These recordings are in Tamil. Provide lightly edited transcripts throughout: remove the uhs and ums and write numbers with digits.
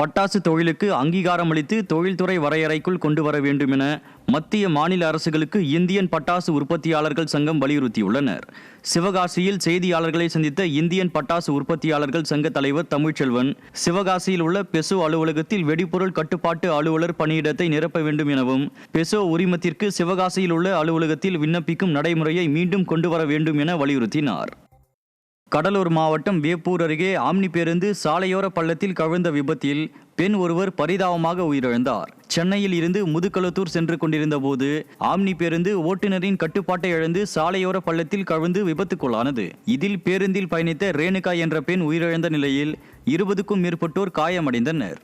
பட்டாசு தொழிலுக்கு அங்கீகாரம் அளித்து தொழில்துறை வரையறைக்குள் கொண்டு வர வேண்டும் என மத்திய மாநில அரசுகளுக்கு இந்தியன் பட்டாசு உற்பத்தியாளர்கள் சங்கம் வலியுறுத்தியுள்ளனர். சிவகாசியில் செய்தியாளர்களை சந்தித்த இந்தியன் பட்டாசு உற்பத்தியாளர்கள் சங்க தலைவர் தமிழ்ச்செல்வன், சிவகாசியில் உள்ள பெசோ அலுவலகத்தில் வெடிபொருள் கட்டுப்பாட்டு அலுவலர் பணியிடத்தை நிரப்ப வேண்டும் எனவும், பெசோ உரிமத்திற்கு சிவகாசியில் உள்ள அலுவலகத்தில் விண்ணப்பிக்கும் நடைமுறையை மீண்டும் கொண்டு வர வேண்டும் என வலியுறுத்தினார். கடலூர் மாவட்டம் வேப்பூர் அருகே ஆம்னி பேருந்து சாலையோர பள்ளத்தில் கவிழ்ந்த விபத்தில் பெண் ஒருவர் பரிதாபமாக உயிரிழந்தார். சென்னையில் இருந்து முதுகளத்தூர் சென்று கொண்டிருந்த போது ஆம்னி பேருந்து ஓட்டுநரின் கட்டுப்பாட்டை இழந்து சாலையோர பள்ளத்தில் கவிழ்ந்து விபத்துக்குள்ளானது. இதில் பேருந்தில் பயணித்த ரேணுகா என்ற பெண் உயிரிழந்த நிலையில் 20க்கும் மேற்பட்டோர் காயமடைந்தனர்.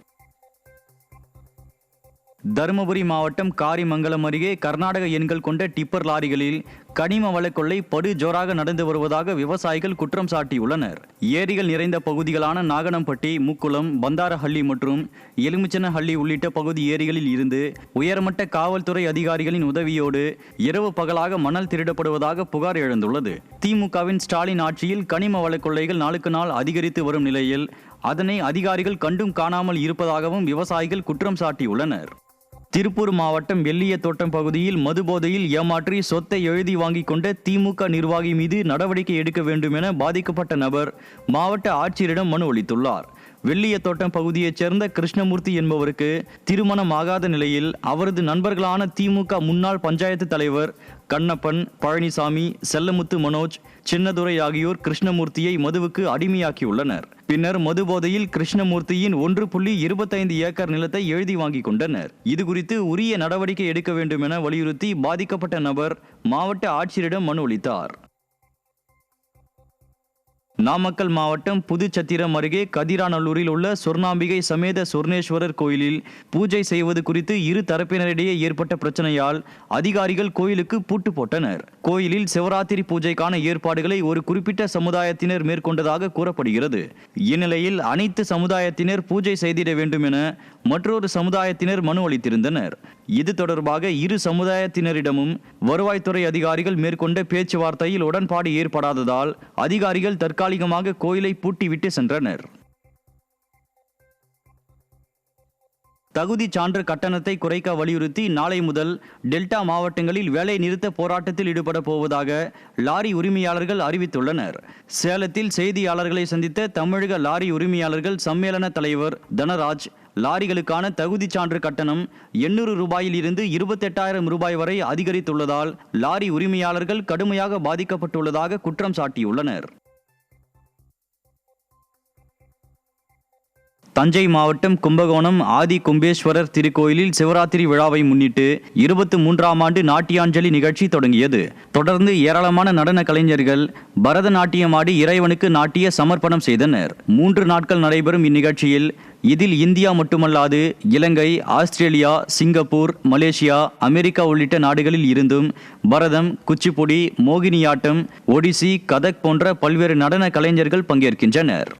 தருமபுரி மாவட்டம் காரிமங்கலம் அருகே கர்நாடக எண்கள் கொண்ட டிப்பர் லாரிகளில் கனிம வள கொள்ளை படு ஜோராக நடந்து வருவதாக விவசாயிகள் குற்றம் சாட்டியுள்ளனர். ஏரிகள் நிறைந்த பகுதிகளான நாகனம்பட்டி, முக்குளம், பந்தாரஹள்ளி மற்றும் எலுமிச்சனஹள்ளி உள்ளிட்ட பகுதி ஏரிகளில் இருந்து உயர்மட்ட காவல்துறை அதிகாரிகளின் உதவியோடு இரவு பகலாக மணல் திருடப்படுவதாக புகார் எழுந்துள்ளது. திமுகவின் ஸ்டாலின் ஆட்சியில் கனிம வள கொள்ளைகள் நாளுக்கு நாள் அதிகரித்து வரும் நிலையில் அதனை அதிகாரிகள் கண்டும் காணாமல் இருப்பதாகவும் விவசாயிகள் குற்றம் சாட்டியுள்ளனர். திருப்பூர் மாவட்டம் வெள்ளியத்தோட்டம் பகுதியில் மதுபோதையில் ஏமாற்றி சொத்தை எழுதி வாங்கிக் கொண்ட திமுக நிர்வாகி மீது நடவடிக்கை எடுக்க வேண்டும் என பாதிக்கப்பட்ட நபர் மாவட்ட ஆட்சியரிடம் மனு அளித்துள்ளார். வெள்ளியத்தோட்டம் பகுதியைச் சேர்ந்த கிருஷ்ணமூர்த்தி என்பவருக்கு திருமணம் ஆகாத நிலையில் அவரது நண்பர்களான திமுக முன்னாள் பஞ்சாயத்து தலைவர் கண்ணப்பன், பழனிசாமி, செல்லமுத்து, மனோஜ், சின்னதுரை ஆகியோர் கிருஷ்ணமூர்த்தியை மதுவுக்கு அடிமையாக்கியுள்ளனர். பின்னர் மதுபோதையில் கிருஷ்ணமூர்த்தியின் 1.25 ஏக்கர் நிலத்தை எழுதி வாங்கிக் கொண்டனர். இதுகுறித்து உரிய நடவடிக்கை எடுக்க வேண்டும் என வலியுறுத்தி பாதிக்கப்பட்ட நபர் மாவட்ட ஆட்சியரிடம் மனு அளித்தார். நாமக்கல் மாவட்டம் புதுச்சத்திரம் அருகே கதிராநல்லூரில் உள்ள சொர்ணாம்பிகை சமேத சொர்ணேஸ்வரர் கோயிலில் பூஜை செய்வது குறித்து இரு தரப்பினரிடையே ஏற்பட்ட பிரச்சனையால் அதிகாரிகள் கோயிலுக்கு பூட்டு போட்டனர். கோயிலில் சிவராத்திரி பூஜைக்கான ஏற்பாடுகளை ஒரு குறிப்பிட்ட சமுதாயத்தினர் மேற்கொண்டதாக கூறப்படுகிறது. இந்நிலையில் அனைத்து சமுதாயத்தினர் பூஜை செய்திட வேண்டும் என மற்றொரு சமுதாயத்தினர் மனு அளித்திருந்தனர். இது தொடர்பாக இரு சமுதாயத்தினரிடமும் வருவாய்த்துறை அதிகாரிகள் மேற்கொண்ட பேச்சுவார்த்தையில் உடன்பாடு ஏற்படாததால் அதிகாரிகள் தற்காலிகமாக கோயிலை பூட்டிவிட்டு சென்றனர். தகுதி சான்று கட்டணத்தை குறைக்க வலியுறுத்தி நாளை முதல் டெல்டா மாவட்டங்களில் வேலை நிறுத்த போராட்டத்தில் ஈடுபட போவதாக லாரி உரிமையாளர்கள் அறிவித்துள்ளனர். சேலத்தில் செய்தியாளர்களை சந்தித்த தமிழக லாரி உரிமையாளர்கள் சம்மேளன தலைவர் தனராஜ், லாரிகளுக்கான தகுதி சான்று கட்டணம் 800 ரூபாயில் இருந்து 28,000 ரூபாய் வரை அதிகரித்துள்ளதால் லாரி உரிமையாளர்கள் கடுமையாக பாதிக்கப்பட்டுள்ளதாக குற்றம் சாட்டியுள்ளனர். தஞ்சை மாவட்டம் கும்பகோணம் ஆதி கும்பேஸ்வரர் திருக்கோயிலில் சிவராத்திரி விழாவை முன்னிட்டு 23ஆம் ஆண்டு நாட்டியாஞ்சலி நிகழ்ச்சி தொடங்கியது. தொடர்ந்து ஏராளமான நடன கலைஞர்கள் பரதநாட்டியம் ஆடி இறைவனுக்கு நாட்டிய சமர்ப்பணம் செய்தனர். 3 நாட்கள் நடைபெறும் இந்நிகழ்ச்சியில் இதில் இந்தியா மட்டுமல்லாது இலங்கை, ஆஸ்திரேலியா, சிங்கப்பூர், மலேசியா, அமெரிக்கா உள்ளிட்ட நாடுகளில் இருந்தும் பரதம், குச்சிப்புடி, மோகினியாட்டம், ஒடிசி, கதக் போன்ற பல்வேறு நடன கலைஞர்கள் பங்கேற்கின்றனர்.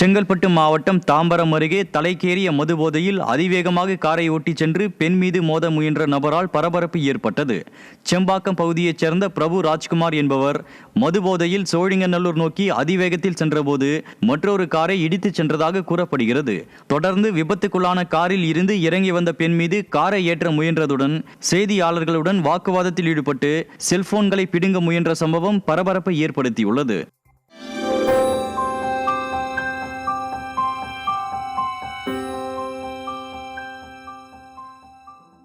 செங்கல்பட்டு மாவட்டம் தாம்பரம் அருகே தலைக்கேறிய மதுபோதையில் அதிவேகமாக காரை ஓட்டிச் சென்று பெண் மீது மோத முயன்ற நபரால் பரபரப்பு ஏற்பட்டது. செம்பாக்கம் பகுதியைச் சேர்ந்த பிரபு ராஜ்குமார் என்பவர் மதுபோதையில் சோழிங்கநல்லூர் நோக்கி அதிவேகத்தில் சென்றபோது மற்றொரு காரை இடித்துச் சென்றதாக கூறப்படுகிறது. தொடர்ந்து விபத்துக்குள்ளான காரில் இருந்து இறங்கி வந்த பெண் மீது காரை ஏற்ற முயன்றதுடன் செய்தியாளர்களுடன் வாக்குவாதத்தில் ஈடுபட்டு செல்போன்களை பிடுங்க முயன்ற சம்பவம் பரபரப்பை ஏற்படுத்தியுள்ளது.